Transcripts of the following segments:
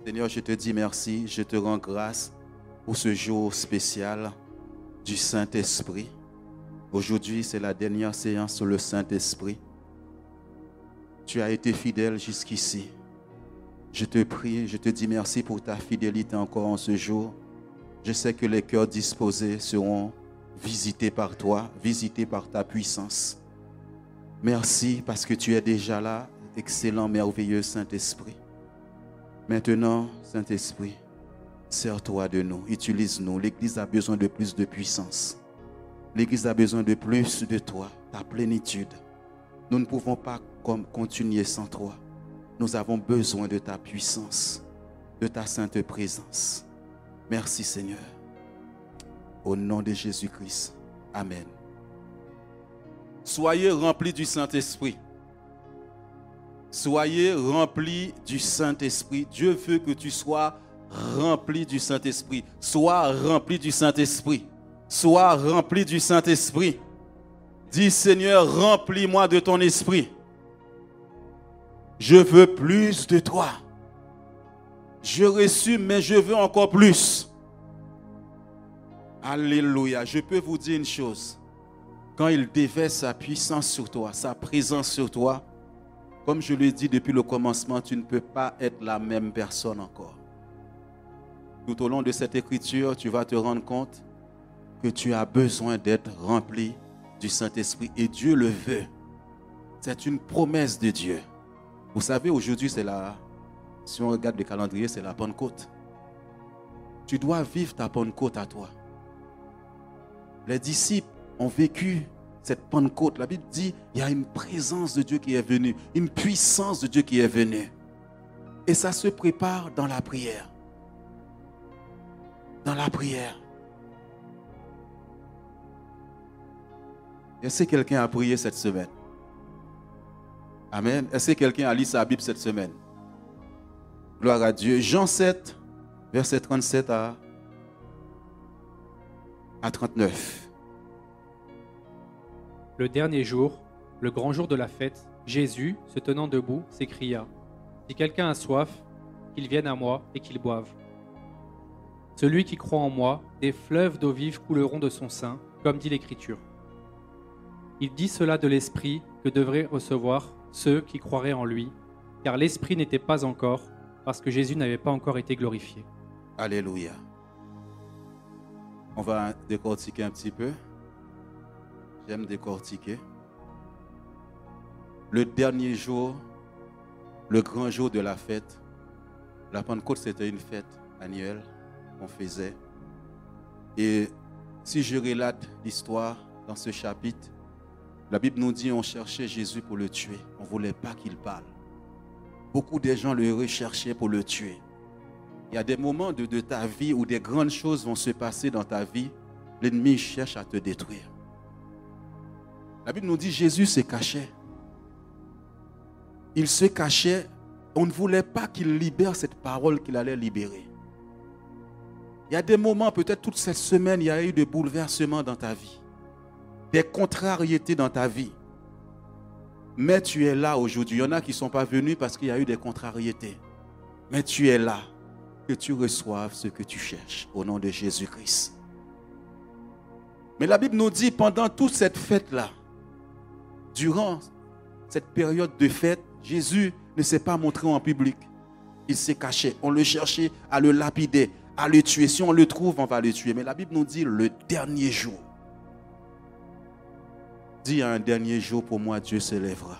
Seigneur, je te dis merci, je te rends grâce pour ce jour spécial du Saint-Esprit. Aujourd'hui, c'est la dernière séance sur le Saint-Esprit. Tu as été fidèle jusqu'ici. Je te prie, je te dis merci pour ta fidélité encore en ce jour. Je sais que les cœurs disposés seront visités par toi, visités par ta puissance. Merci parce que tu es déjà là, excellent, merveilleux Saint-Esprit. Maintenant, Saint-Esprit, sers-toi de nous, utilise-nous. L'Église a besoin de plus de puissance. L'Église a besoin de plus de toi, ta plénitude. Nous ne pouvons pas continuer sans toi. Nous avons besoin de ta puissance, de ta sainte présence. Merci Seigneur. Au nom de Jésus-Christ. Amen. Soyez remplis du Saint-Esprit. Soyez remplis du Saint-Esprit. Dieu veut que tu sois rempli du Saint-Esprit. Sois rempli du Saint-Esprit. Sois rempli du Saint-Esprit. Dis Seigneur, remplis-moi de ton esprit. Je veux plus de toi. Je reçus, mais je veux encore plus. Alléluia. Je peux vous dire une chose. Quand il déverse sa puissance sur toi, sa présence sur toi, comme je l'ai dit depuis le commencement, tu ne peux pas être la même personne encore. Tout au long de cette écriture, tu vas te rendre compte que tu as besoin d'être rempli du Saint-Esprit. Et Dieu le veut. C'est une promesse de Dieu. Vous savez, aujourd'hui, si on regarde le calendrier, c'est la Pentecôte. Tu dois vivre ta Pentecôte à toi. Les disciples ont vécu cette Pentecôte. La Bible dit, il y a une présence de Dieu qui est venue, une puissance de Dieu qui est venue. Et ça se prépare dans la prière. Dans la prière. Est-ce que quelqu'un a prié cette semaine? Amen. Est-ce que quelqu'un a lu sa Bible cette semaine? Gloire à Dieu. Jean 7, verset 37 à 39. Le dernier jour, le grand jour de la fête, Jésus, se tenant debout, s'écria : « Si quelqu'un a soif, qu'il vienne à moi et qu'il boive. Celui qui croit en moi, des fleuves d'eau vive couleront de son sein, comme dit l'Écriture. » Il dit cela de l'Esprit que devraient recevoir ceux qui croiraient en lui, car l'Esprit n'était pas encore, parce que Jésus n'avait pas encore été glorifié. Alléluia. On va décortiquer un petit peu. J'aime décortiquer. Le dernier jour, le grand jour de la fête. La Pentecôte, c'était une fête annuelle qu'on faisait. Et si je relate l'histoire dans ce chapitre, la Bible nous dit qu'on cherchait Jésus pour le tuer. On ne voulait pas qu'il parle. Beaucoup de gens le recherchaient pour le tuer. Il y a des moments de ta vie où des grandes choses vont se passer dans ta vie. L'ennemi cherche à te détruire. La Bible nous dit que Jésus se cachait. Il se cachait. On ne voulait pas qu'il libère cette parole qu'il allait libérer. Il y a des moments, peut-être toute cette semaine, il y a eu des bouleversements dans ta vie. Des contrariétés dans ta vie. Mais tu es là aujourd'hui. Il y en a qui ne sont pas venus parce qu'il y a eu des contrariétés. Mais tu es là. Que tu reçoives ce que tu cherches au nom de Jésus-Christ. Mais la Bible nous dit pendant toute cette fête-là, durant cette période de fête, Jésus ne s'est pas montré en public. Il s'est caché. On le cherchait à le lapider, à le tuer. Si on le trouve, on va le tuer. Mais la Bible nous dit le dernier jour. Dis, un dernier jour pour moi, Dieu se lèvera.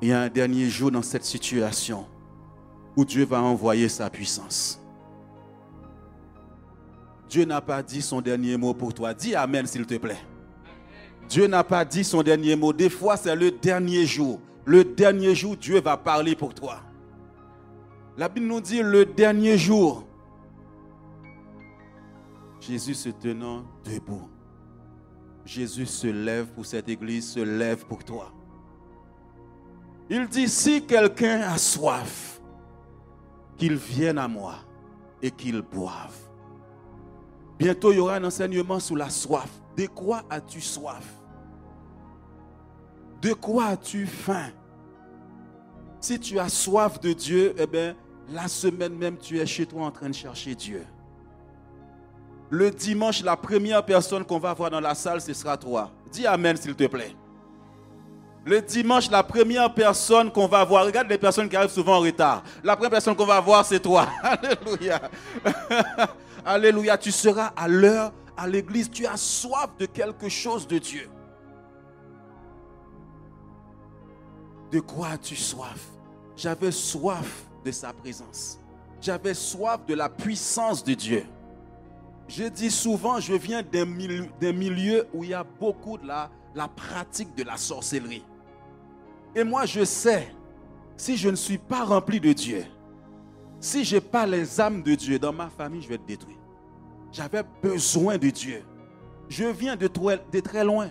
Il y a un dernier jour dans cette situation où Dieu va envoyer sa puissance. Dieu n'a pas dit son dernier mot pour toi. Dis Amen s'il te plaît. Dieu n'a pas dit son dernier mot. Des fois, c'est le dernier jour. Le dernier jour, Dieu va parler pour toi. La Bible nous dit le dernier jour. Jésus se tenant debout. Jésus se lève pour cette église, se lève pour toi. Il dit, si quelqu'un a soif, qu'il vienne à moi et qu'il boive. Bientôt, il y aura un enseignement sur la soif. De quoi as-tu soif? De quoi as-tu faim? Si tu as soif de Dieu, eh bien, la semaine même, tu es chez toi en train de chercher Dieu. Le dimanche, la première personne qu'on va voir dans la salle, ce sera toi. Dis Amen, s'il te plaît. Le dimanche, la première personne qu'on va voir, regarde les personnes qui arrivent souvent en retard. La première personne qu'on va voir, c'est toi. Alléluia. Alléluia. Tu seras à l'heure à l'église. Tu as soif de quelque chose de Dieu. De quoi as-tu soif? J'avais soif de sa présence. J'avais soif de la puissance de Dieu. Je dis souvent, je viens d'un milieu où il y a beaucoup de la pratique de la sorcellerie. Et moi, je sais, si je ne suis pas rempli de Dieu, si je n'ai pas les âmes de Dieu dans ma famille, je vais être détruit. J'avais besoin de Dieu. Je viens de très loin.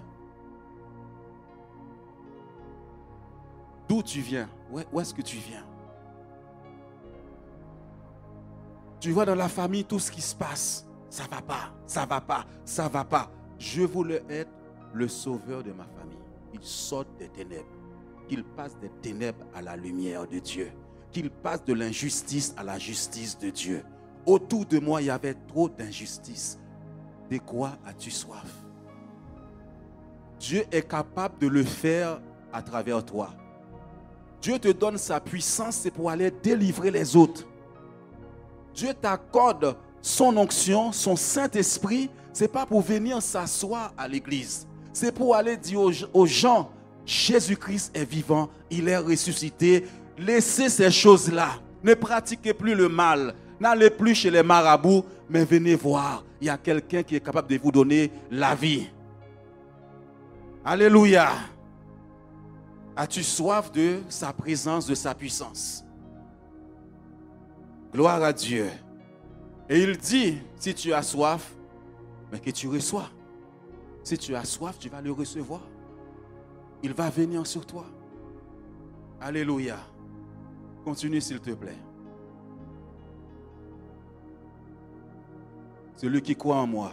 D'où tu viens? Où est-ce que tu viens? Tu vois dans la famille tout ce qui se passe. Ça ne va pas, ça ne va pas, ça ne va pas. Je voulais être le sauveur de ma famille. Il sort des ténèbres. Qu'il passe des ténèbres à la lumière de Dieu. Qu'il passe de l'injustice à la justice de Dieu. Autour de moi, il y avait trop d'injustice. De quoi as-tu soif? Dieu est capable de le faire à travers toi. Dieu te donne sa puissance, c'est pour aller délivrer les autres. Dieu t'accorde son onction, son Saint-Esprit, ce n'est pas pour venir s'asseoir à l'église. C'est pour aller dire aux gens, Jésus-Christ est vivant, il est ressuscité. Laissez ces choses-là. Ne pratiquez plus le mal. N'allez plus chez les marabouts, mais venez voir. Il y a quelqu'un qui est capable de vous donner la vie. Alléluia. As-tu soif de sa présence, de sa puissance? Gloire à Dieu. Et il dit, si tu as soif, mais que tu reçois. Si tu as soif, tu vas le recevoir. Il va venir sur toi. Alléluia. Continue s'il te plaît. Celui qui croit en moi.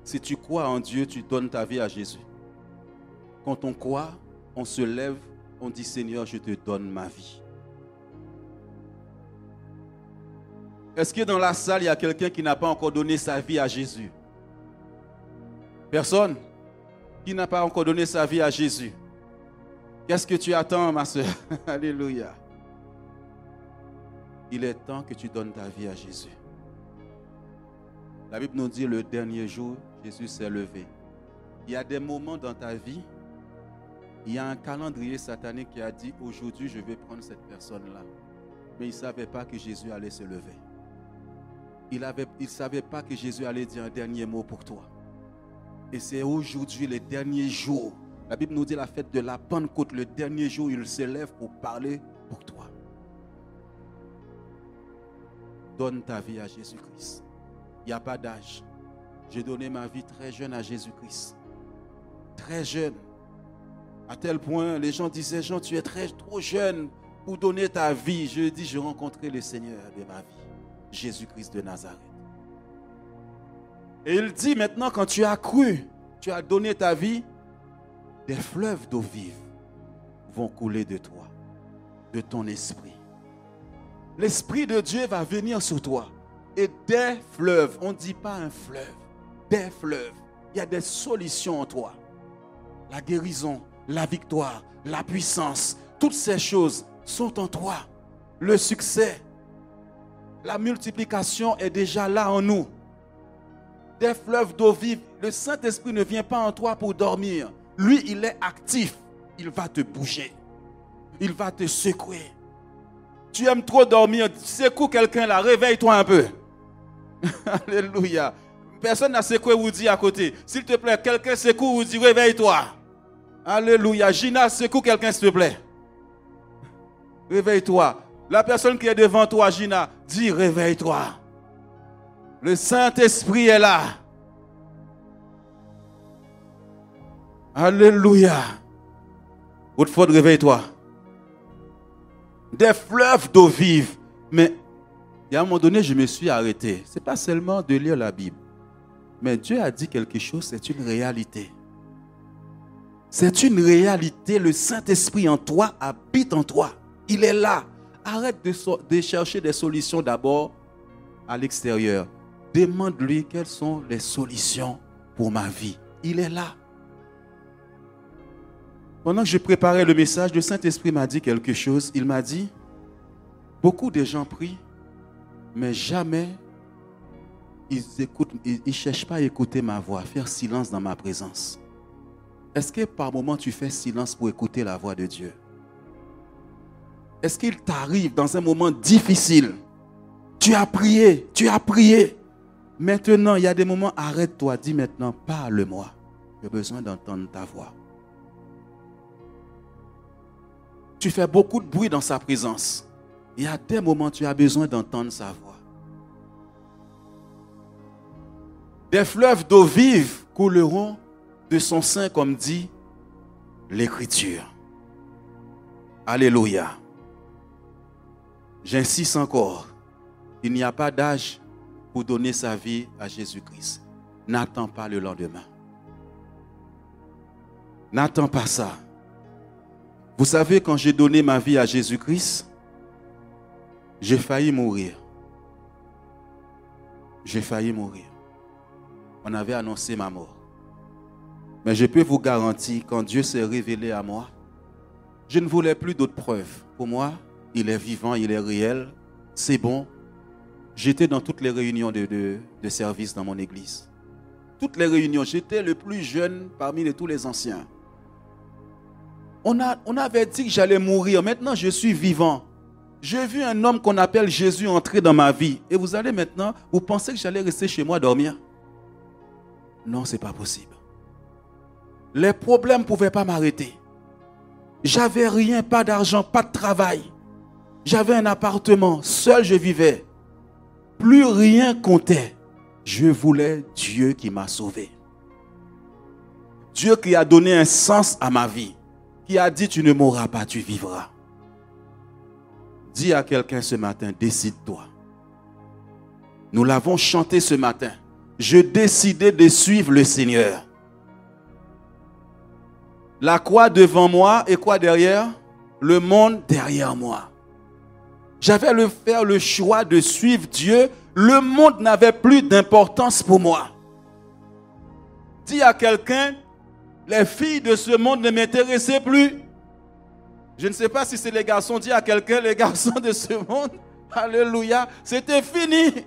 Si tu crois en Dieu, tu donnes ta vie à Jésus. Quand on croit, on se lève, on dit Seigneur, je te donne ma vie. Est-ce que dans la salle, il y a quelqu'un qui n'a pas encore donné sa vie à Jésus? Personne qui n'a pas encore donné sa vie à Jésus. Qu'est-ce que tu attends, ma soeur? Alléluia. Il est temps que tu donnes ta vie à Jésus. La Bible nous dit le dernier jour, Jésus s'est levé. Il y a des moments dans ta vie, il y a un calendrier satanique qui a dit aujourd'hui je vais prendre cette personne-là. Mais il ne savait pas que Jésus allait se lever. Il ne savait pas que Jésus allait dire un dernier mot pour toi. Et c'est aujourd'hui, le dernier jour. La Bible nous dit la fête de la Pentecôte, le dernier jour, il se lève pour parler pour toi. Donne ta vie à Jésus-Christ. Il n'y a pas d'âge. J'ai donné ma vie très jeune à Jésus-Christ. Très jeune. À tel point, les gens disaient, Jean, tu es trop jeune pour donner ta vie. Je dis, j'ai rencontré le Seigneur de ma vie. Jésus-Christ de Nazareth. Et il dit maintenant, quand tu as cru, tu as donné ta vie, des fleuves d'eau vive vont couler de toi, de ton esprit. L'Esprit de Dieu va venir sur toi. Et des fleuves, on ne dit pas un fleuve, des fleuves. Il y a des solutions en toi. La guérison, la victoire, la puissance, toutes ces choses sont en toi. Le succès, la multiplication est déjà là en nous. Des fleuves d'eau vive. Le Saint-Esprit ne vient pas en toi pour dormir. Lui, il est actif. Il va te bouger. Il va te secouer. Tu aimes trop dormir. Secoue quelqu'un là. Réveille-toi un peu. Alléluia. Personne n'a secoué ou dit à côté. S'il te plaît, quelqu'un secoue ou dit réveille-toi. Alléluia. Gina, secoue quelqu'un s'il te plaît. Réveille-toi. La personne qui est devant toi, Gina, dis réveille-toi. Le Saint-Esprit est là. Alléluia. Autrefois, réveille-toi. Des fleuves d'eau vive. Mais il y a un moment donné, je me suis arrêté. Ce n'est pas seulement de lire la Bible. Mais Dieu a dit quelque chose, c'est une réalité. C'est une réalité. Le Saint-Esprit en toi habite en toi. Il est là. Arrête de chercher des solutions d'abord à l'extérieur. Demande-lui quelles sont les solutions pour ma vie. Il est là. Pendant que je préparais le message, le Saint-Esprit m'a dit quelque chose. Il m'a dit, beaucoup de gens prient, mais jamais ils ne cherchent pas à écouter ma voix, à faire silence dans ma présence. Est-ce que par moment tu fais silence pour écouter la voix de Dieu? Est-ce qu'il t'arrive dans un moment difficile? Tu as prié. Maintenant, il y a des moments, arrête-toi, dis maintenant, parle-moi. J'ai besoin d'entendre ta voix. Tu fais beaucoup de bruit dans sa présence. Il y a des moments, tu as besoin d'entendre sa voix. Des fleuves d'eau vive couleront de son sein, comme dit l'Écriture. Alléluia. J'insiste encore. Il n'y a pas d'âge pour donner sa vie à Jésus-Christ. N'attends pas le lendemain. N'attends pas ça. Vous savez, quand j'ai donné ma vie à Jésus-Christ, j'ai failli mourir. J'ai failli mourir. On avait annoncé ma mort. Mais je peux vous garantir, quand Dieu s'est révélé à moi, je ne voulais plus d'autres preuves. Pour moi, il est vivant, il est réel, c'est bon. J'étais dans toutes les réunions de service dans mon église. Toutes les réunions, j'étais le plus jeune parmi tous les anciens. On avait dit que j'allais mourir, maintenant je suis vivant. J'ai vu un homme qu'on appelle Jésus entrer dans ma vie. Et vous allez maintenant, vous pensez que j'allais rester chez moi dormir? Non, ce n'est pas possible. Les problèmes ne pouvaient pas m'arrêter. J'avais rien, pas d'argent, pas de travail. J'avais un appartement, seul je vivais. Plus rien comptait. Je voulais Dieu qui m'a sauvé. Dieu qui a donné un sens à ma vie. Qui a dit, tu ne mourras pas, tu vivras. Dis à quelqu'un ce matin, décide-toi. Nous l'avons chanté ce matin. Je décidais de suivre le Seigneur. La croix devant moi et quoi derrière? Le monde derrière moi. J'avais fait le choix de suivre Dieu. Le monde n'avait plus d'importance pour moi. Dis à quelqu'un, les filles de ce monde ne m'intéressaient plus. Je ne sais pas si c'est les garçons. Dis à quelqu'un, les garçons de ce monde, alléluia, c'était fini.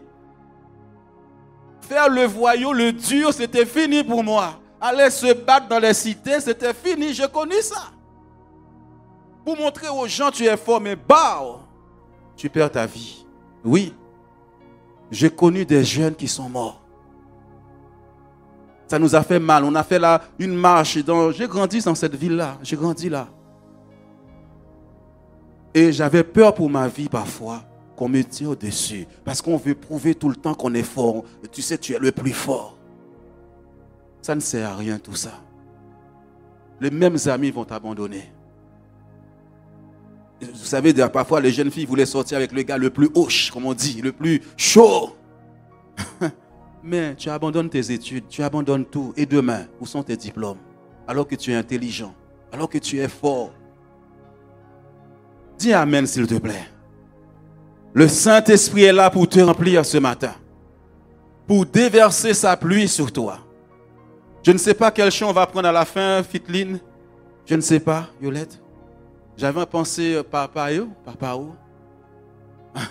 Faire le voyou, le dur, c'était fini pour moi. Aller se battre dans les cités, c'était fini. Je connais ça. Pour montrer aux gens, tu es fort, mais bah, tu perds ta vie. Oui. J'ai connu des jeunes qui sont morts. Ça nous a fait mal. On a fait là une marche. J'ai grandi dans cette ville-là. J'ai grandi là. Et j'avais peur pour ma vie parfois qu'on me tire dessus. Parce qu'on veut prouver tout le temps qu'on est fort. Tu sais, tu es le plus fort. Ça ne sert à rien tout ça. Les mêmes amis vont t'abandonner. Vous savez, parfois les jeunes filles voulaient sortir avec le gars le plus hoche, comme on dit, le plus chaud. Mais tu abandonnes tes études, tu abandonnes tout. Et demain, où sont tes diplômes? Alors que tu es intelligent, alors que tu es fort. Dis amen s'il te plaît. Le Saint-Esprit est là pour te remplir ce matin. Pour déverser sa pluie sur toi. Je ne sais pas quel chant on va prendre à la fin, Fitline. Je ne sais pas, Yolette. J'avais pensé Papa.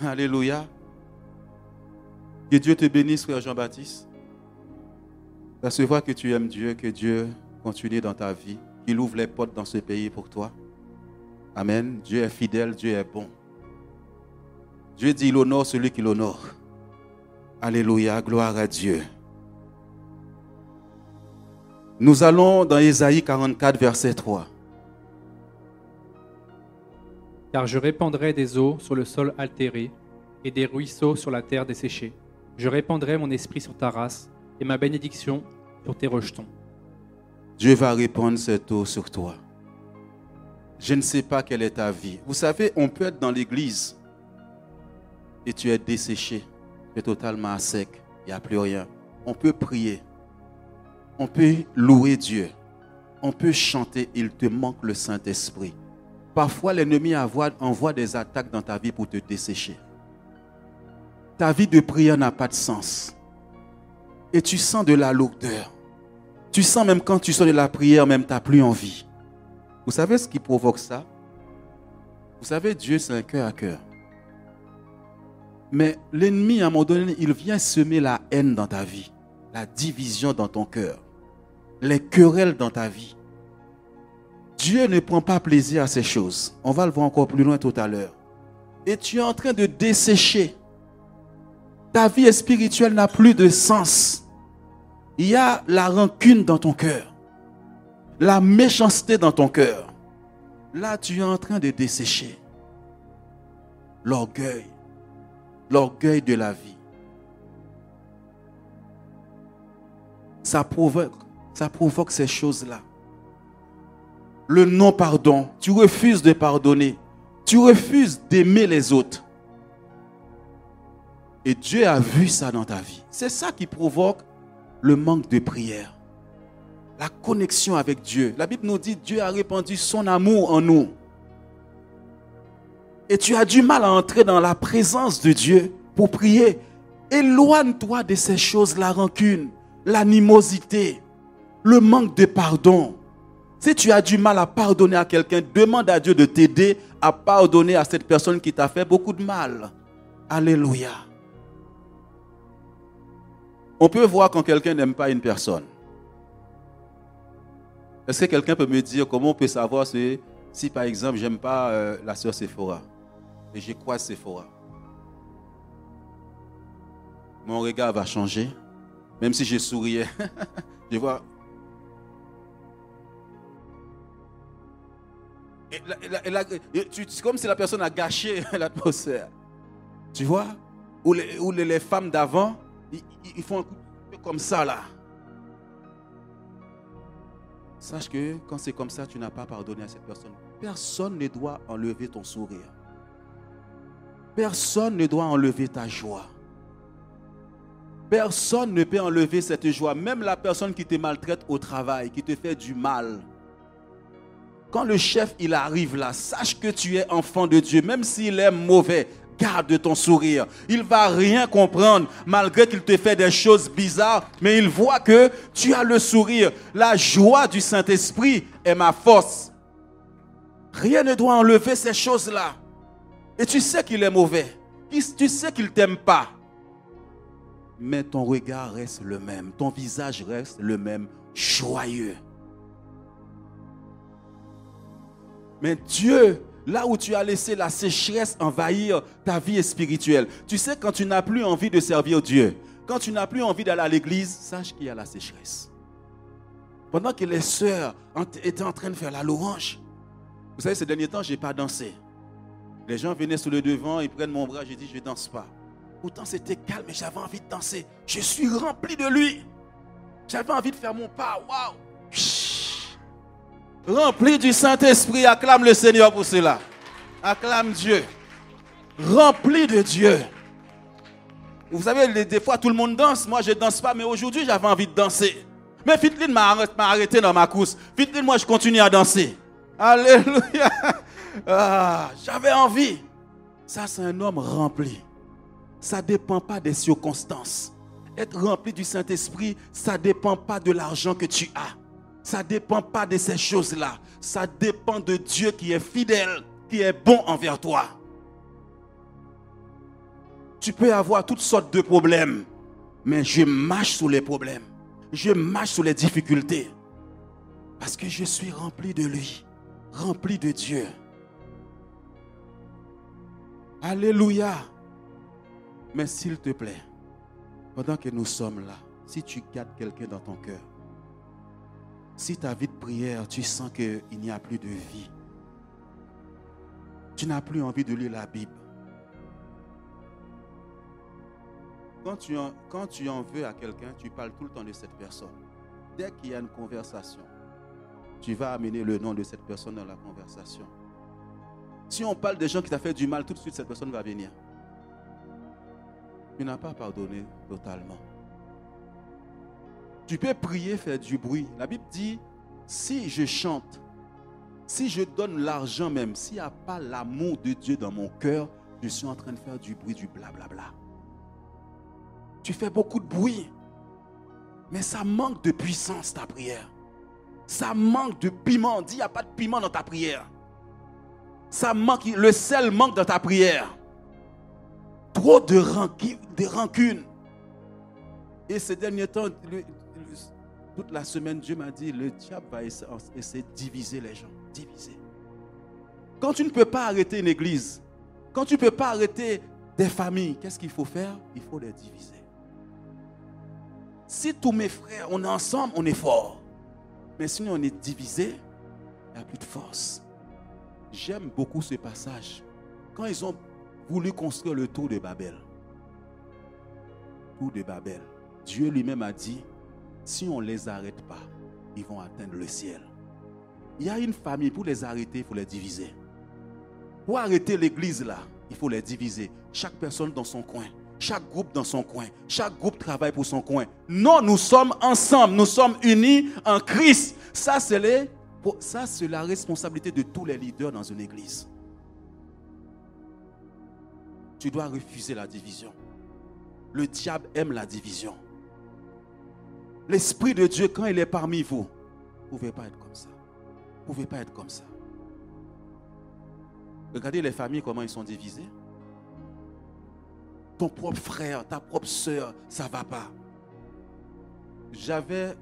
Alléluia. Que Dieu te bénisse, frère Jean-Baptiste. Ça se voit que tu aimes Dieu, que Dieu continue dans ta vie, qu'il ouvre les portes dans ce pays pour toi. Amen. Dieu est fidèle, Dieu est bon. Dieu dit, il honore celui qui l'honore. Alléluia, gloire à Dieu. Nous allons dans Ésaïe 44, verset 3. Car je répandrai des eaux sur le sol altéré et des ruisseaux sur la terre desséchée. Je répandrai mon esprit sur ta race et ma bénédiction sur tes rejetons. Dieu va répandre cette eau sur toi. Je ne sais pas quelle est ta vie. Vous savez, on peut être dans l'église et tu es desséché, tu es totalement à sec, il n'y a plus rien. On peut prier, on peut louer Dieu, on peut chanter, il te manque le Saint-Esprit. Parfois, l'ennemi envoie des attaques dans ta vie pour te dessécher. Ta vie de prière n'a pas de sens. Et tu sens de la lourdeur. Tu sens même quand tu sors de la prière, même tu n'as plus envie. Vous savez ce qui provoque ça? Vous savez, Dieu, c'est un cœur à cœur. Mais l'ennemi, à un moment donné, il vient semer la haine dans ta vie, la division dans ton cœur, les querelles dans ta vie. Dieu ne prend pas plaisir à ces choses. On va le voir encore plus loin tout à l'heure. Et tu es en train de dessécher. Ta vie spirituelle n'a plus de sens. Il y a la rancune dans ton cœur, la méchanceté dans ton cœur. Là, tu es en train de dessécher. L'orgueil de la vie. Ça provoque ces choses-là. Le non-pardon. Tu refuses de pardonner. Tu refuses d'aimer les autres. Et Dieu a vu ça dans ta vie. C'est ça qui provoque le manque de prière. La connexion avec Dieu. La Bible nous dit que Dieu a répandu son amour en nous. Et tu as du mal à entrer dans la présence de Dieu pour prier. Éloigne-toi de ces choses, la rancune, l'animosité, le manque de pardon. Si tu as du mal à pardonner à quelqu'un, demande à Dieu de t'aider à pardonner à cette personne qui t'a fait beaucoup de mal. Alléluia. On peut voir quand quelqu'un n'aime pas une personne. Est-ce que quelqu'un peut me dire comment on peut savoir si par exemple, j'aime pas la sœur Sephora et je croise Sephora? Mon regard va changer. Même si je souriais, je vois. C'est comme si la personne a gâché l'atmosphère. Tu vois? Ou les femmes d'avant, ils font un coup comme ça là. Sache que quand c'est comme ça, tu n'as pas pardonné à cette personne. Personne ne doit enlever ton sourire. Personne ne doit enlever ta joie. Personne ne peut enlever cette joie. Même la personne qui te maltraite au travail, qui te fait du mal. Quand le chef il arrive là, sache que tu es enfant de Dieu. Même s'il est mauvais, garde ton sourire. Il ne va rien comprendre malgré qu'il te fait des choses bizarres. Mais il voit que tu as le sourire. La joie du Saint-Esprit est ma force. Rien ne doit enlever ces choses-là. Et tu sais qu'il est mauvais. Tu sais qu'il ne t'aime pas. Mais ton regard reste le même. Ton visage reste le même, joyeux. Mais Dieu, là où tu as laissé la sécheresse envahir ta vie spirituelle, tu sais, quand tu n'as plus envie de servir Dieu, quand tu n'as plus envie d'aller à l'église, sache qu'il y a la sécheresse. Pendant que les sœurs étaient en train de faire la louange, vous savez, ces derniers temps, je n'ai pas dansé. Les gens venaient sur le devant, ils prennent mon bras, je dis, je ne danse pas. Pourtant, c'était calme et j'avais envie de danser. Je suis rempli de lui. J'avais envie de faire mon pas. Waouh! Rempli du Saint-Esprit, acclame le Seigneur pour cela. Acclame Dieu. Rempli de Dieu. Vous savez, des fois, tout le monde danse. Moi, je ne danse pas, mais aujourd'hui, j'avais envie de danser. Mais Fitline m'a arrêté dans ma course. Fitline, moi, je continue à danser. Alléluia. Ah, j'avais envie. Ça, c'est un homme rempli. Ça ne dépend pas des circonstances. Être rempli du Saint-Esprit, ça ne dépend pas de l'argent que tu as. Ça ne dépend pas de ces choses-là. Ça dépend de Dieu qui est fidèle, qui est bon envers toi. Tu peux avoir toutes sortes de problèmes, mais je marche sur les problèmes. Je marche sur les difficultés. Parce que je suis rempli de lui, rempli de Dieu. Alléluia. Mais s'il te plaît, pendant que nous sommes là, si tu gardes quelqu'un dans ton cœur, si ta vie de prière, tu sens qu'il n'y a plus de vie, tu n'as plus envie de lire la Bible. Quand tu en veux à quelqu'un, tu parles tout le temps de cette personne. Dès qu'il y a une conversation, tu vas amener le nom de cette personne dans la conversation. Si on parle des gens qui t'ont fait du mal, tout de suite cette personne va venir. Tu n'as pas pardonné totalement. Tu peux prier, faire du bruit. La Bible dit, si je chante Si je donne l'argent même, s'il n'y a pas l'amour de Dieu dans mon cœur, je suis en train de faire du bruit, du blablabla. Tu fais beaucoup de bruit, mais ça manque de puissance ta prière. Ça manque de piment. Dis, il n'y a pas de piment dans ta prière. Ça manque, le sel manque dans ta prière. Trop de rancune. Et ces derniers temps, toute la semaine, Dieu m'a dit, le diable va essayer de diviser les gens. Diviser. Quand tu ne peux pas arrêter une église, quand tu ne peux pas arrêter des familles, qu'est-ce qu'il faut faire? Il faut les diviser. Si tous mes frères, on est ensemble, on est fort. Mais sinon on est divisé, il n'y a plus de force. J'aime beaucoup ce passage. Quand ils ont voulu construire le tour de Babel, Dieu lui-même a dit, si on ne les arrête pas, ils vont atteindre le ciel. Il y a une famille, pour les arrêter, il faut les diviser. Pour arrêter l'église là, il faut les diviser. Chaque personne dans son coin. Chaque groupe dans son coin. Chaque groupe travaille pour son coin. Non, nous sommes ensemble. Nous sommes unis en Christ. Ça, c'est la responsabilité de tous les leaders dans une église. Tu dois refuser la division. Le diable aime la division. L'Esprit de Dieu, quand il est parmi vous, vous ne pouvez pas être comme ça. Vous ne pouvez pas être comme ça. Regardez les familles, comment ils sont divisées. Ton propre frère, ta propre soeur, ça ne va pas. J'avais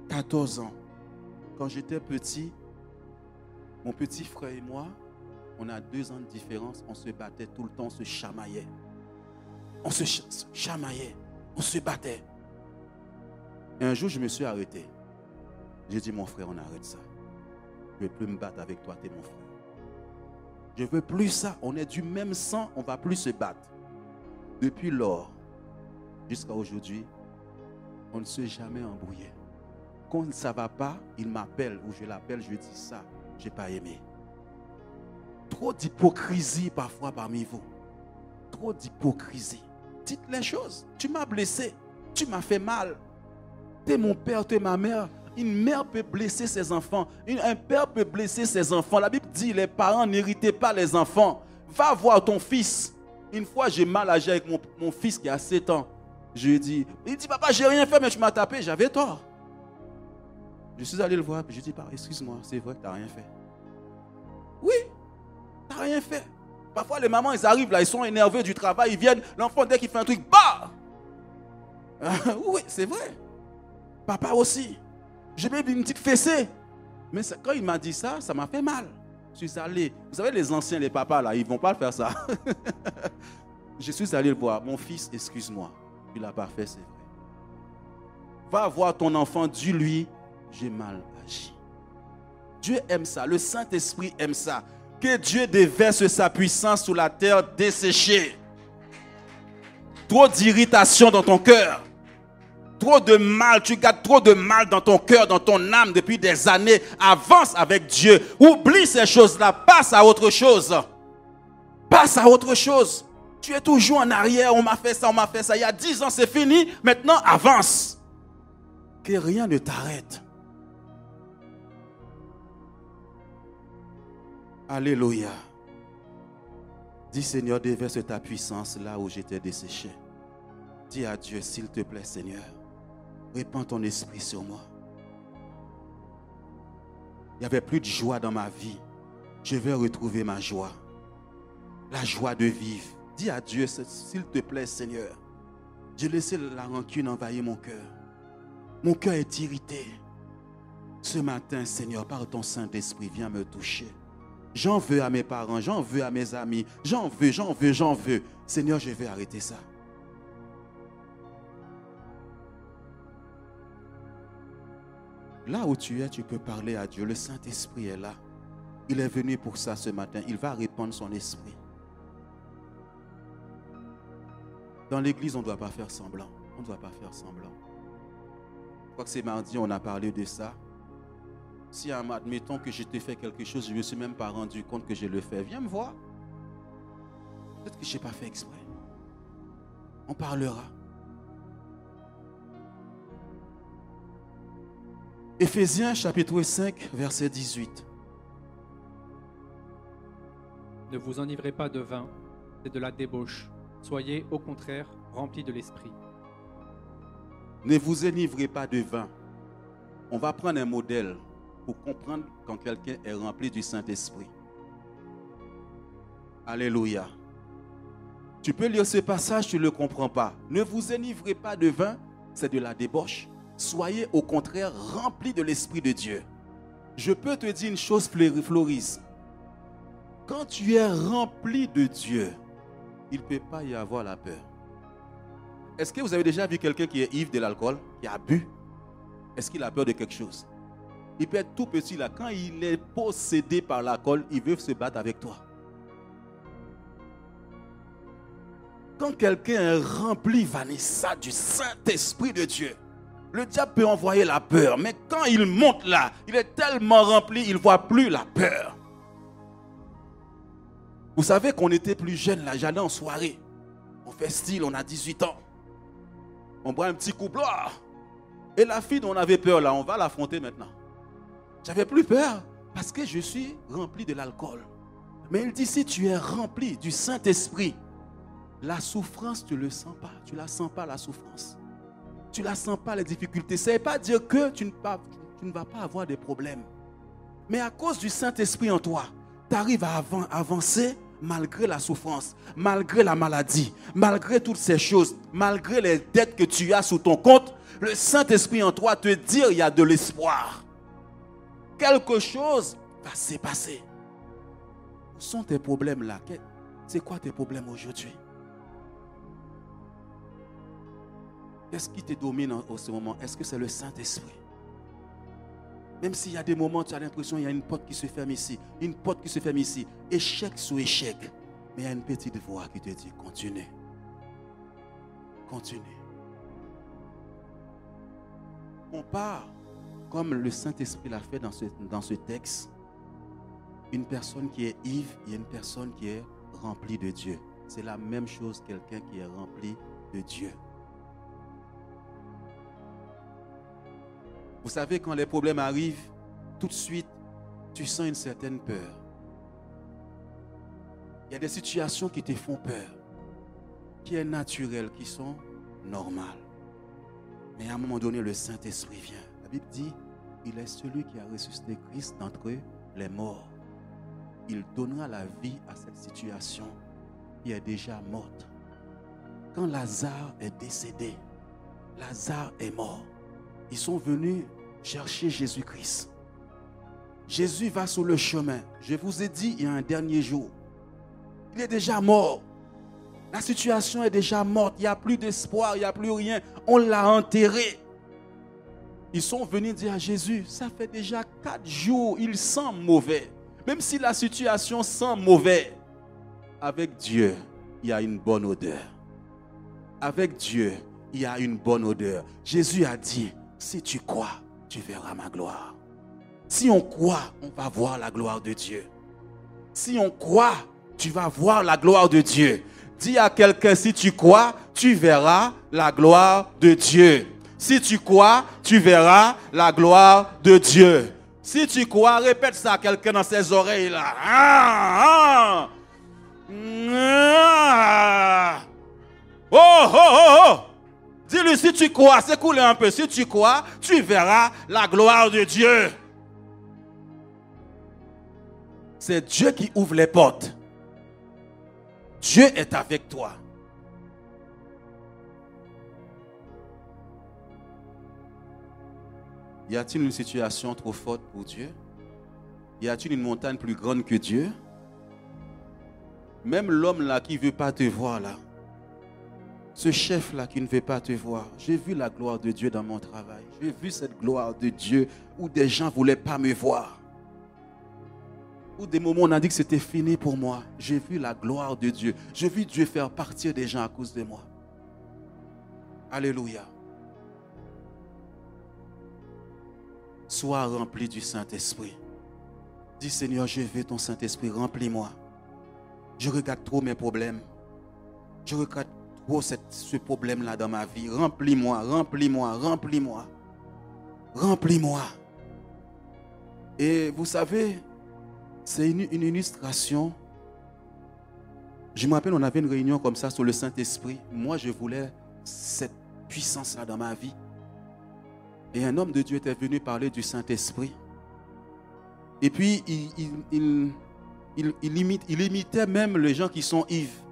14 ans. Quand j'étais petit, mon petit frère et moi, on a 2 ans de différence, on se battait tout le temps, on se chamaillait. On se chamaillait, on se battait. Et un jour, je me suis arrêté. J'ai dit, mon frère, on arrête ça. Je ne veux plus me battre avec toi, tu es mon frère. Je ne veux plus ça. On est du même sang, on ne va plus se battre. Depuis lors, jusqu'à aujourd'hui, on ne s'est jamais embrouillé. Quand ça ne va pas, il m'appelle ou je l'appelle, je lui dis ça, je n'ai pas aimé. Trop d'hypocrisie parfois parmi vous. Trop d'hypocrisie. Dites les choses. Tu m'as blessé, tu m'as fait mal. Tu es mon père, tu es ma mère. Une mère peut blesser ses enfants. Un père peut blesser ses enfants. La Bible dit, les parents n'héritez pas les enfants. Va voir ton fils. Une fois, j'ai mal agi avec mon fils qui a 7 ans. Je lui ai dit, il dit, papa, j'ai rien fait, mais tu m'as tapé, j'avais tort. Je suis allé le voir, puis je lui ai dit, excuse-moi, c'est vrai que tu n'as rien fait. Oui, tu n'as rien fait. Parfois, les mamans, ils arrivent là, ils sont énervés du travail, ils viennent, l'enfant, dès qu'il fait un truc, bah! Oui, c'est vrai. Papa aussi. J'ai mis une petite fessée. Mais quand il m'a dit ça, ça m'a fait mal. Je suis allé. Vous savez, les anciens, les papas, là, ils ne vont pas faire ça. Je suis allé le voir. Mon fils, excuse-moi. Il n'a pas fait, c'est vrai. Va voir ton enfant, dis-lui, j'ai mal agi. Dieu aime ça. Le Saint-Esprit aime ça. Que Dieu déverse sa puissance sur la terre desséchée. Trop d'irritation dans ton cœur. Trop de mal, tu gardes trop de mal dans ton cœur, dans ton âme depuis des années. Avance avec Dieu. Oublie ces choses-là. Passe à autre chose. Passe à autre chose. Tu es toujours en arrière. On m'a fait ça, on m'a fait ça. Il y a 10 ans, c'est fini. Maintenant, avance. Que rien ne t'arrête. Alléluia. Dis, Seigneur, déverse ta puissance là où j'étais desséché. Dis à Dieu, s'il te plaît, Seigneur. Répands ton esprit sur moi. Il n'y avait plus de joie dans ma vie. Je vais retrouver ma joie. La joie de vivre. Dis à Dieu, s'il te plaît, Seigneur. J'ai laissé la rancune envahir mon cœur. Mon cœur est irrité. Ce matin, Seigneur, par ton Saint-Esprit, viens me toucher. J'en veux à mes parents, j'en veux à mes amis. J'en veux. Seigneur, je vais arrêter ça. Là où tu es, tu peux parler à Dieu. Le Saint-Esprit est là. Il est venu pour ça ce matin. Il va répandre son esprit. Dans l'église, on ne doit pas faire semblant. On ne doit pas faire semblant. Je crois que c'est mardi, on a parlé de ça. Si, admettons que je t'ai fait quelque chose, je ne me suis même pas rendu compte que je le fais, viens me voir. Peut-être que je n'ai pas fait exprès. On parlera. Éphésiens chapitre 5, verset 18. Ne vous enivrez pas de vin, c'est de la débauche. Soyez au contraire remplis de l'esprit. Ne vous enivrez pas de vin. On va prendre un modèle pour comprendre quand quelqu'un est rempli du Saint-Esprit. Alléluia. Tu peux lire ce passage, tu ne le comprends pas. Ne vous enivrez pas de vin, c'est de la débauche. Soyez au contraire remplis de l'Esprit de Dieu. Je peux te dire une chose, Floris. Quand tu es rempli de Dieu, il ne peut pas y avoir la peur. Est-ce que vous avez déjà vu quelqu'un qui est ivre de l'alcool, qui a bu? Est-ce qu'il a peur de quelque chose? Il peut être tout petit là. Quand il est possédé par l'alcool, il veut se battre avec toi. Quand quelqu'un est rempli, Vanessa, du Saint-Esprit de Dieu, le diable peut envoyer la peur. Mais quand il monte là, il est tellement rempli, il ne voit plus la peur. Vous savez qu'on était plus jeune là, j'allais en soirée. On fait style, on a 18 ans. On boit un petit coup blanc. Et la fille dont on avait peur là, on va l'affronter maintenant. J'avais plus peur parce que je suis rempli de l'alcool. Mais il dit, si tu es rempli du Saint-Esprit, la souffrance, tu ne le sens pas. Tu ne la sens pas, la souffrance. Tu ne la sens pas, les difficultés. Ça ne veut pas dire que tu ne vas pas avoir des problèmes. Mais à cause du Saint-Esprit en toi, tu arrives à avancer malgré la souffrance, malgré la maladie, malgré toutes ces choses, malgré les dettes que tu as sous ton compte. Le Saint-Esprit en toi te dit il y a de l'espoir. Quelque chose va se passer. Où sont tes problèmes là? C'est quoi tes problèmes aujourd'hui? Qu'est-ce qui te domine en ce moment? Est-ce que c'est le Saint-Esprit? Même s'il y a des moments où tu as l'impression qu'il y a une porte qui se ferme ici, une porte qui se ferme ici, échec sur échec. Mais il y a une petite voix qui te dit, continue. Continue. On part, comme le Saint-Esprit l'a fait dans ce texte, une personne qui est ivre et une personne qui est remplie de Dieu. C'est la même chose, quelqu'un qui est rempli de Dieu. Vous savez, quand les problèmes arrivent, tout de suite, tu sens une certaine peur. Il y a des situations qui te font peur, qui sont naturelles, qui sont normales. Mais à un moment donné, le Saint-Esprit vient. La Bible dit, il est celui qui a ressuscité Christ d'entre les morts. Il donnera la vie à cette situation qui est déjà morte. Quand Lazare est décédé, Lazare est mort. Ils sont venus chercher Jésus-Christ. Jésus va sur le chemin. Je vous ai dit, il y a un dernier jour. Il est déjà mort. La situation est déjà morte. Il n'y a plus d'espoir, il n'y a plus rien. On l'a enterré. Ils sont venus dire à Jésus, ça fait déjà 4 jours, il sent mauvais. Même si la situation sent mauvais, avec Dieu, il y a une bonne odeur. Avec Dieu, il y a une bonne odeur. Jésus a dit, si tu crois, tu verras ma gloire. Si on croit, on va voir la gloire de Dieu. Si on croit, tu vas voir la gloire de Dieu. Dis à quelqu'un, si tu crois, tu verras la gloire de Dieu. Si tu crois, tu verras la gloire de Dieu. Si tu crois, répète ça à quelqu'un dans ses oreilles là. Oh, oh, oh, oh. Dis-lui, si tu crois, c'est coulé un peu. Si tu crois, tu verras la gloire de Dieu. C'est Dieu qui ouvre les portes. Dieu est avec toi. Y a-t-il une situation trop forte pour Dieu? Y a-t-il une montagne plus grande que Dieu? Même l'homme là qui ne veut pas te voir là. Ce chef là qui ne veut pas te voir. J'ai vu la gloire de Dieu dans mon travail. J'ai vu cette gloire de Dieu où des gens ne voulaient pas me voir. Où des moments on a dit que c'était fini pour moi. J'ai vu la gloire de Dieu. J'ai vu Dieu faire partir des gens à cause de moi. Alléluia. Sois rempli du Saint-Esprit. Dis Seigneur, je veux ton Saint-Esprit, remplis-moi. Je regarde trop mes problèmes. Je regarde trop ce problème-là dans ma vie. Remplis-moi, remplis-moi, remplis-moi. Remplis-moi. Et vous savez, c'est une illustration Je me rappelle, on avait une réunion comme ça sur le Saint-Esprit. Moi, je voulais cette puissance-là dans ma vie. Et un homme de Dieu était venu parler du Saint-Esprit. Et puis, il imitait même les gens qui sont ivres.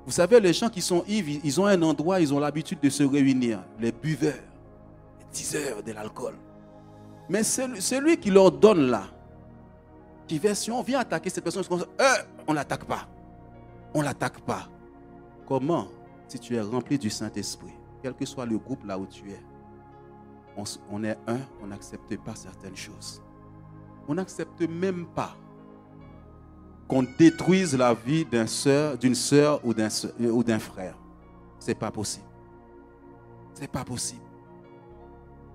Vous savez, les gens qui sont ivres, ils ont un endroit, ils ont l'habitude de se réunir. Les buveurs, les diseurs de l'alcool. Mais celui qui leur donne là, qui vient, si on vient attaquer cette personne, on ne l'attaque pas. On ne l'attaque pas. Comment, si tu es rempli du Saint-Esprit, quel que soit le groupe là où tu es, on est un, on n'accepte pas certaines choses. On n'accepte même pas qu'on détruise la vie d'une sœur ou d'un frère. Ce n'est pas possible. Ce n'est pas possible.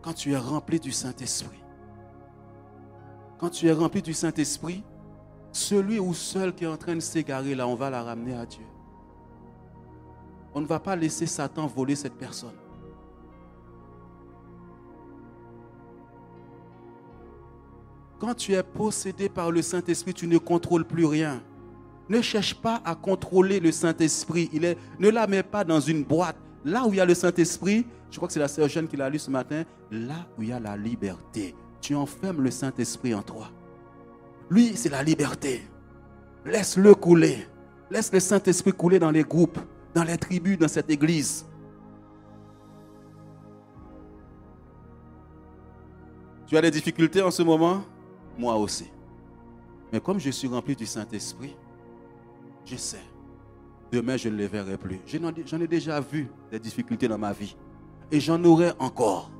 Quand tu es rempli du Saint-Esprit, celui ou celle qui est en train de s'égarer là, on va la ramener à Dieu. On ne va pas laisser Satan voler cette personne. Quand tu es possédé par le Saint-Esprit, tu ne contrôles plus rien. Ne cherche pas à contrôler le Saint-Esprit. Ne la mets pas dans une boîte. Là où il y a le Saint-Esprit, je crois que c'est la sœur Jeanne qui l'a lu ce matin, là où il y a la liberté. Tu enfermes le Saint-Esprit en toi. Lui, c'est la liberté. Laisse-le couler. Laisse le Saint-Esprit couler dans les groupes, dans les tribus, dans cette église. Tu as des difficultés en ce moment? Moi aussi. Mais comme je suis rempli du Saint-Esprit, je sais. Demain, je ne les verrai plus. J'en ai déjà vu des difficultés dans ma vie. Et j'en aurai encore.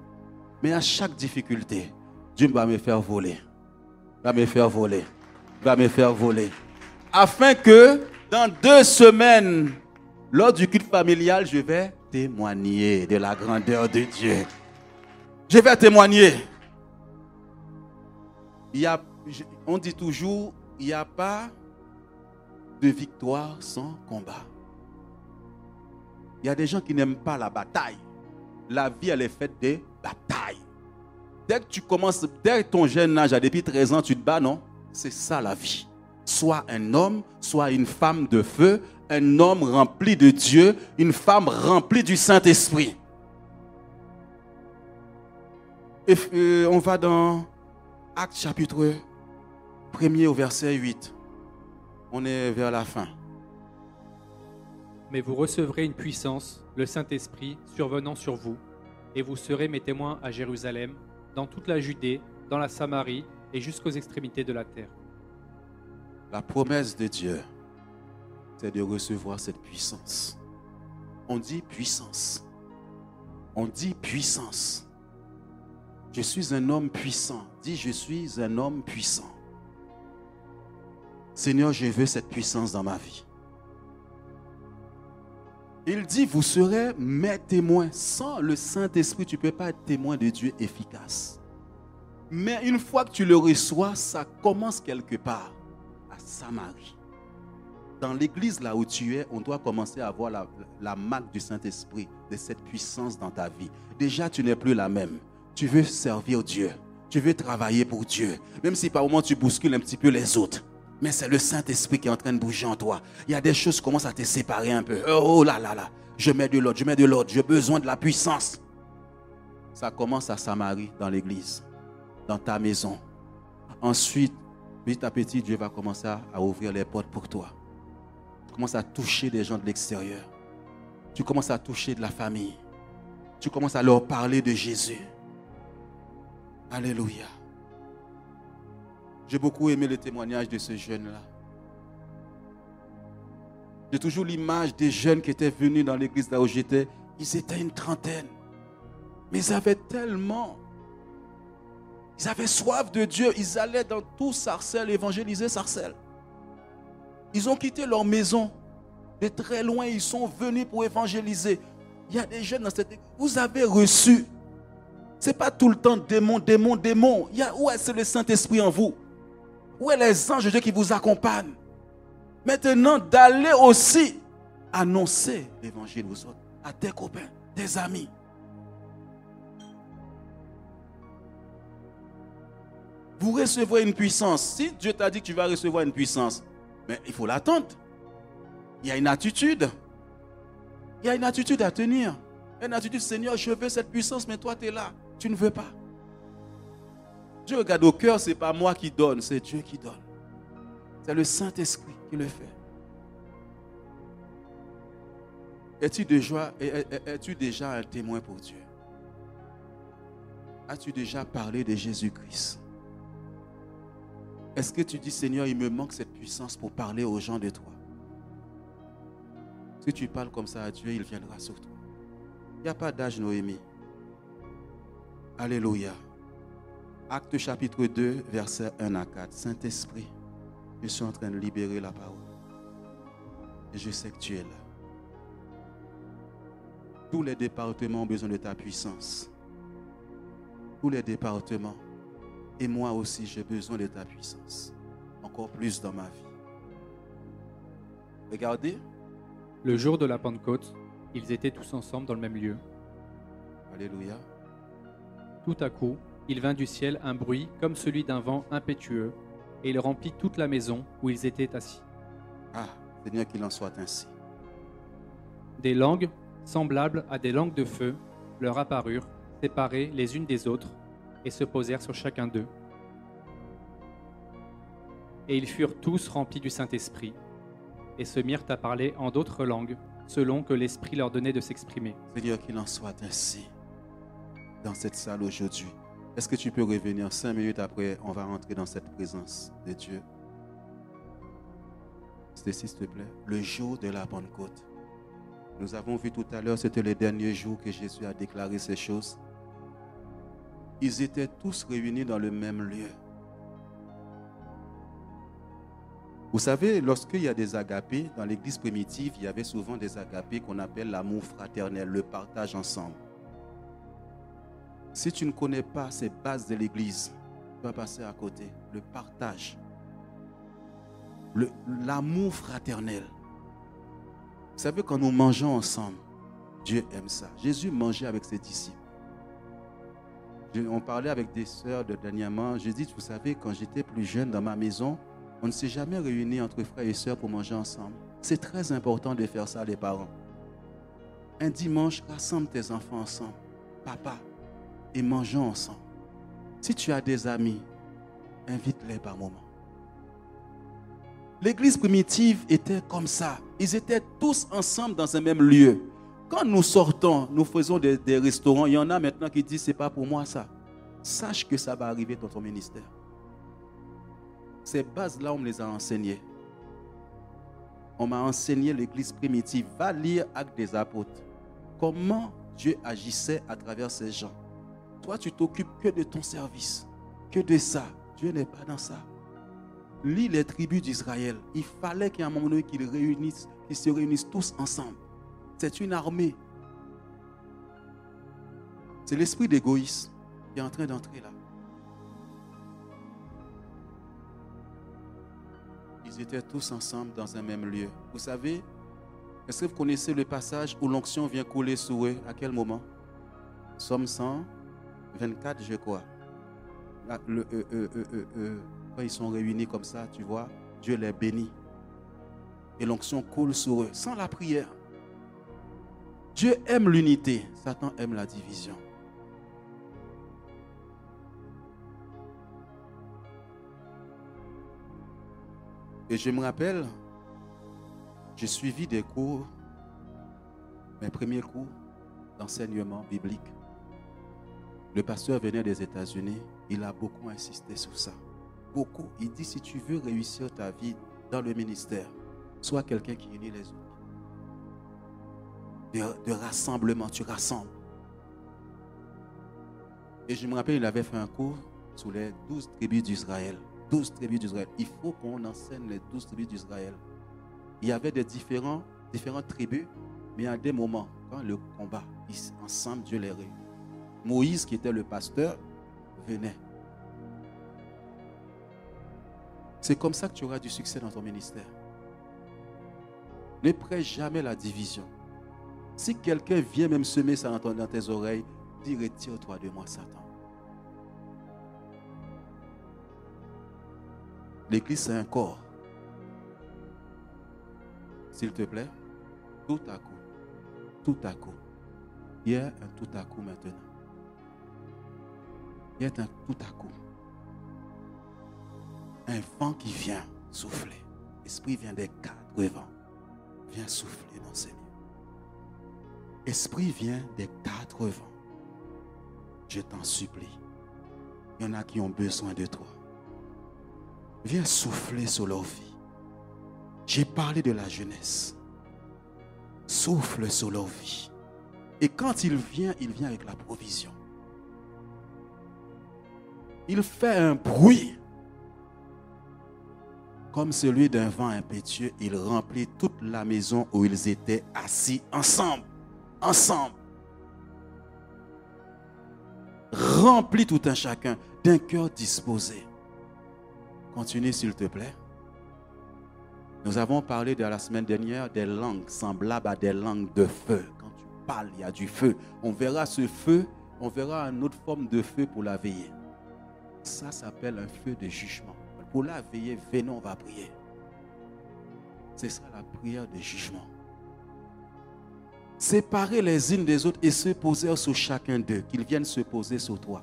Mais à chaque difficulté, Dieu va me faire voler. Va me faire voler. Va me faire voler. Afin que, dans 2 semaines, lors du culte familial, je vais témoigner de la grandeur de Dieu. Je vais témoigner. On dit toujours, il n'y a pas de victoire sans combat. Il y a des gens qui n'aiment pas la bataille. La vie, elle est faite de batailles. Dès que ton jeune âge, depuis 13 ans, tu te bats, non? C'est ça la vie. Soit un homme, soit une femme de feu, un homme rempli de Dieu, une femme remplie du Saint-Esprit. Et on va dans Actes chapitre 1er au verset 8. On est vers la fin. Mais vous recevrez une puissance, le Saint-Esprit, survenant sur vous, et vous serez mes témoins à Jérusalem, dans toute la Judée, dans la Samarie et jusqu'aux extrémités de la terre. La promesse de Dieu, c'est de recevoir cette puissance. On dit puissance. On dit puissance. Je suis un homme puissant. Dis, je suis un homme puissant. Seigneur, je veux cette puissance dans ma vie. Il dit, vous serez mes témoins. Sans le Saint-Esprit, tu ne peux pas être témoin de Dieu efficace. Mais une fois que tu le reçois, ça commence quelque part, à Samarie. Dans l'église là où tu es, on doit commencer à avoir la marque du Saint-Esprit, de cette puissance dans ta vie. Déjà, tu n'es plus la même. Tu veux servir Dieu. Tu veux travailler pour Dieu. Même si par moment tu bouscules un petit peu les autres. Mais c'est le Saint-Esprit qui est en train de bouger en toi. Il y a des choses qui commencent à te séparer un peu. Oh là là là. Je mets de l'ordre, J'ai besoin de la puissance. Ça commence à Samarie, dans l'église. Dans ta maison. Ensuite, petit à petit, Dieu va commencer à ouvrir les portes pour toi. Tu commences à toucher des gens de l'extérieur. Tu commences à toucher de la famille. Tu commences à leur parler de Jésus. Alléluia. J'ai beaucoup aimé le témoignage de ce jeune-là. J'ai toujours l'image des jeunes qui étaient venus dans l'église là où j'étais. Ils étaient une trentaine. Mais ils avaient tellement... Ils avaient soif de Dieu. Ils allaient dans tout Sarcelles, évangéliser Sarcelles. Ils ont quitté leur maison. De très loin, ils sont venus pour évangéliser. Il y a des jeunes dans cette église. Vous avez reçu. Ce n'est pas tout le temps démon. Où est-ce le Saint-Esprit en vous? Où est les anges de Dieu qui vous accompagnent? Maintenant, d'aller aussi annoncer l'évangile aux autres, à tes copains, tes amis. Vous recevrez une puissance. Si Dieu t'a dit que tu vas recevoir une puissance, mais il faut l'attendre. Il y a une attitude. Il y a une attitude à tenir. Une attitude, Seigneur, je veux cette puissance, mais toi, tu es là. Tu ne veux pas. Dieu regarde au cœur, ce n'est pas moi qui donne, c'est Dieu qui donne. C'est le Saint-Esprit qui le fait. Es-tu déjà un témoin pour Dieu? As-tu déjà parlé de Jésus-Christ? Est-ce que tu dis, Seigneur, il me manque cette puissance pour parler aux gens de toi? Si tu parles comme ça à Dieu, il viendra sur toi. Il n'y a pas d'âge, Noémie. Alléluia. Acte chapitre 2, versets 1 à 4. Saint-Esprit, je suis en train de libérer la parole. Et je sais que tu es là. Tous les départements ont besoin de ta puissance. Tous les départements. Et moi aussi, j'ai besoin de ta puissance. Encore plus dans ma vie. Regardez. Le jour de la Pentecôte, ils étaient tous ensemble dans le même lieu. Alléluia. Tout à coup, il vint du ciel un bruit comme celui d'un vent impétueux, et il remplit toute la maison où ils étaient assis. Ah, Seigneur, qu'il en soit ainsi. Des langues, semblables à des langues de feu, leur apparurent, séparées les unes des autres, et se posèrent sur chacun d'eux. Et ils furent tous remplis du Saint-Esprit, et se mirent à parler en d'autres langues, selon que l'Esprit leur donnait de s'exprimer. Seigneur, qu'il en soit ainsi dans cette salle aujourd'hui. Est-ce que tu peux revenir 5 minutes après, on va rentrer dans cette présence de Dieu? S'il te plaît. Le jour de la Pentecôte. Nous avons vu tout à l'heure, c'était le dernier jour que Jésus a déclaré ces choses. Ils étaient tous réunis dans le même lieu. Vous savez, lorsqu'il y a des agapés, dans l'église primitive, il y avait souvent des agapés qu'on appelle l'amour fraternel, le partage ensemble. Si tu ne connais pas ces bases de l'église, tu vas passer à côté. Le partage. L'amour fraternel. Vous savez, quand nous mangeons ensemble, Dieu aime ça. Jésus mangeait avec ses disciples. On parlait avec des sœurs dernièrement. J'ai dit, vous savez, quand j'étais plus jeune dans ma maison, on ne s'est jamais réunis entre frères et sœurs pour manger ensemble. C'est très important de faire ça, les parents. Un dimanche, rassemble tes enfants ensemble. Papa, et mangeons ensemble. Si tu as des amis, invite-les par moment. L'église primitive était comme ça. Ils étaient tous ensemble dans un même lieu. Quand nous sortons, nous faisons des restaurants, il y en a maintenant qui disent, c'est pas pour moi ça. Sache que ça va arriver dans ton ministère. Ces bases-là, on me les a enseignées. On m'a enseigné l'église primitive. Va lire Actes des Apôtres. Comment Dieu agissait à travers ces gens. Toi, tu t'occupes que de ton service, que de ça. Dieu n'est pas dans ça. Lis les tribus d'Israël. Il fallait qu'à un moment donné, qu'ils se réunissent tous ensemble. C'est une armée. C'est l'esprit d'égoïsme qui est en train d'entrer là. Ils étaient tous ensemble dans un même lieu. Vous savez, est-ce que vous connaissez le passage où l'onction vient couler sur eux? À quel moment? Somme 124, je crois. Là, quand ils sont réunis comme ça, tu vois, Dieu les bénit. Et l'onction coule sur eux, sans la prière. Dieu aime l'unité, Satan aime la division. Et je me rappelle, j'ai suivi des cours, mes premiers cours d'enseignement biblique. Le pasteur venait des États-Unis, il a beaucoup insisté sur ça. Beaucoup. Il dit, si tu veux réussir ta vie dans le ministère, sois quelqu'un qui unit les autres. De rassemblement, tu rassembles. Et je me rappelle, il avait fait un cours sur les 12 tribus d'Israël. 12 tribus d'Israël. Il faut qu'on enseigne les 12 tribus d'Israël. Il y avait des différentes tribus, mais à des moments, quand le combat, ensemble, Dieu les réunit. Moïse, qui était le pasteur, venait. C'est comme ça que tu auras du succès dans ton ministère. Ne prêche jamais la division. Si quelqu'un vient même semer ça dans tes oreilles, dis, retire-toi de moi, Satan. L'église, c'est un corps. S'il te plaît, tout à coup. Tout à coup. Il y a un tout à coup maintenant. Il y a un tout à coup. Un vent qui vient souffler. L'esprit vient des 4 vents. Viens souffler dans ces lieux. Esprit vient des 4 vents. Je t'en supplie. Il y en a qui ont besoin de toi. Viens souffler sur leur vie. J'ai parlé de la jeunesse. Souffle sur leur vie. Et quand il vient avec la provision. Il fait un bruit comme celui d'un vent impétueux. Il remplit toute la maison où ils étaient assis ensemble. Ensemble. Remplis tout un chacun d'un cœur disposé. Continue s'il te plaît. Nous avons parlé de la semaine dernière des langues semblables à des langues de feu. Quand tu parles, il y a du feu. On verra ce feu, on verra une autre forme de feu pour la veillée. Ça s'appelle un feu de jugement. Pour la veillée, venez, on va prier. C'est ça la prière de jugement. Séparer les unes des autres et se poser sur chacun d'eux. Qu'ils viennent se poser sur toi.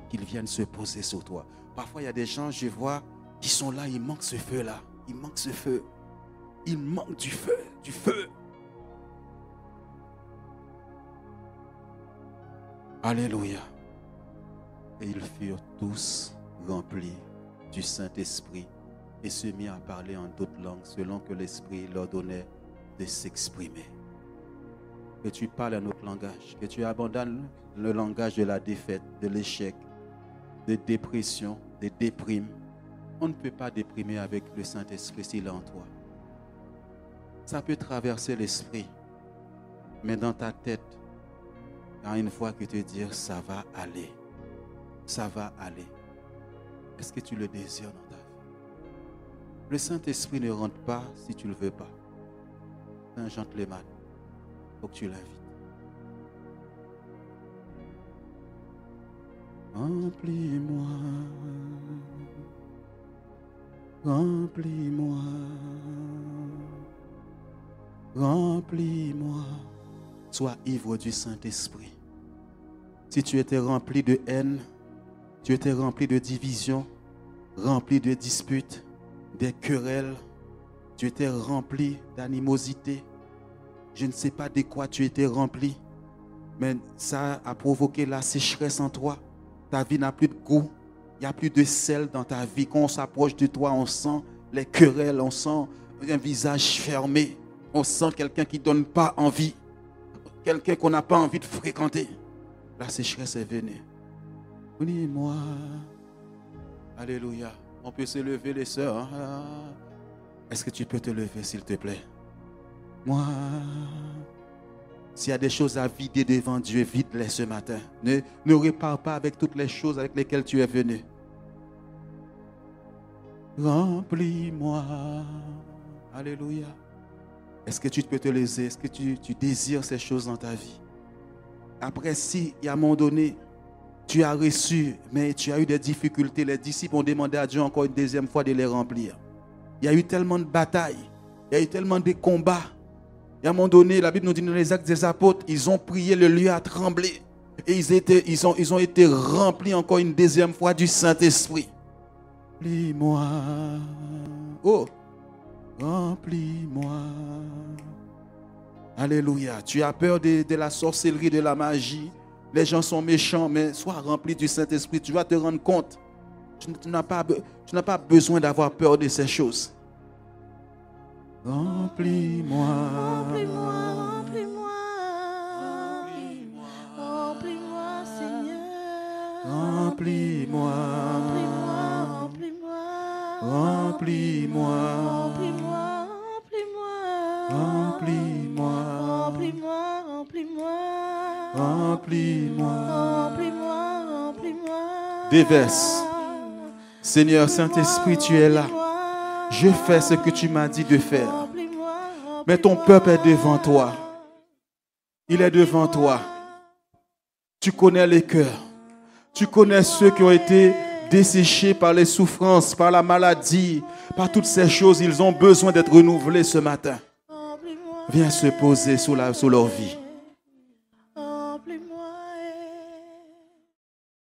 Qu'ils viennent se poser sur toi. Parfois, il y a des gens, je vois, qui sont là, il manque ce feu-là. Il manque ce feu. Il manque du feu, du feu. Alléluia. Et ils furent tous remplis du Saint-Esprit et se mirent à parler en d'autres langues selon que l'Esprit leur donnait de s'exprimer. Que tu parles un autre langage, que tu abandonnes le langage de la défaite, de l'échec, de dépression, de déprime. On ne peut pas déprimer avec le Saint-Esprit s'il est en toi. Ça peut traverser l'esprit, mais dans ta tête, il y a une voix qui te dit ça va aller. Ça va aller. Est-ce que tu le désires dans ta vie? Le Saint-Esprit ne rentre pas si tu ne le veux pas. C'est un gentleman. Il faut que tu l'invites. Remplis-moi. Remplis-moi. Remplis-moi. Sois ivre du Saint-Esprit. Si tu étais rempli de haine, tu étais rempli de division, rempli de disputes, des querelles, tu étais rempli d'animosité. Je ne sais pas de quoi tu étais rempli, mais ça a provoqué la sécheresse en toi. Ta vie n'a plus de goût, il n'y a plus de sel dans ta vie. Quand on s'approche de toi, on sent les querelles, on sent un visage fermé, on sent quelqu'un qui ne donne pas envie, quelqu'un qu'on n'a pas envie de fréquenter. La sécheresse est venue. Unis-moi. Alléluia. On peut se lever, les sœurs. Est-ce que tu peux te lever, s'il te plaît? Moi. S'il y a des choses à vider devant Dieu, vide-les ce matin. Ne répare pas avec toutes les choses avec lesquelles tu es venu. Remplis-moi. Alléluia. Est-ce que tu peux te lever? Est-ce que tu désires ces choses dans ta vie? Après, si, il y a un moment donné, tu as reçu, mais tu as eu des difficultés, les disciples ont demandé à Dieu encore une deuxième fois de les remplir. Il y a eu tellement de batailles, il y a eu tellement de combats. Et à un moment donné, la Bible nous dit dans les Actes des Apôtres, ils ont prié, le lieu a tremblé. Et ils ont été remplis encore une deuxième fois du Saint-Esprit. Remplis-moi. Oh, remplis-moi. Alléluia. Tu as peur de la sorcellerie, de la magie. Les gens sont méchants, mais sois rempli du Saint-Esprit. Tu vas te rendre compte. Tu n'as pas besoin d'avoir peur de ces choses. Remplis-moi. Remplis-moi, remplis-moi. Remplis-moi, Seigneur. Remplis-moi. Remplis-moi. Remplis-moi. Remplis-moi. Remplis-moi. Remplis-moi. Remplis-moi. Remplis-moi. Remplis-moi. Remplis-moi. Déverse. Seigneur Saint-Esprit, tu es là. Je fais ce que tu m'as dit de faire. Mais ton peuple est devant toi. Il est devant toi. Tu connais les cœurs. Tu connais ceux qui ont été desséchés par les souffrances, par la maladie, par toutes ces choses. Ils ont besoin d'être renouvelés ce matin. vient se poser sur leur vie.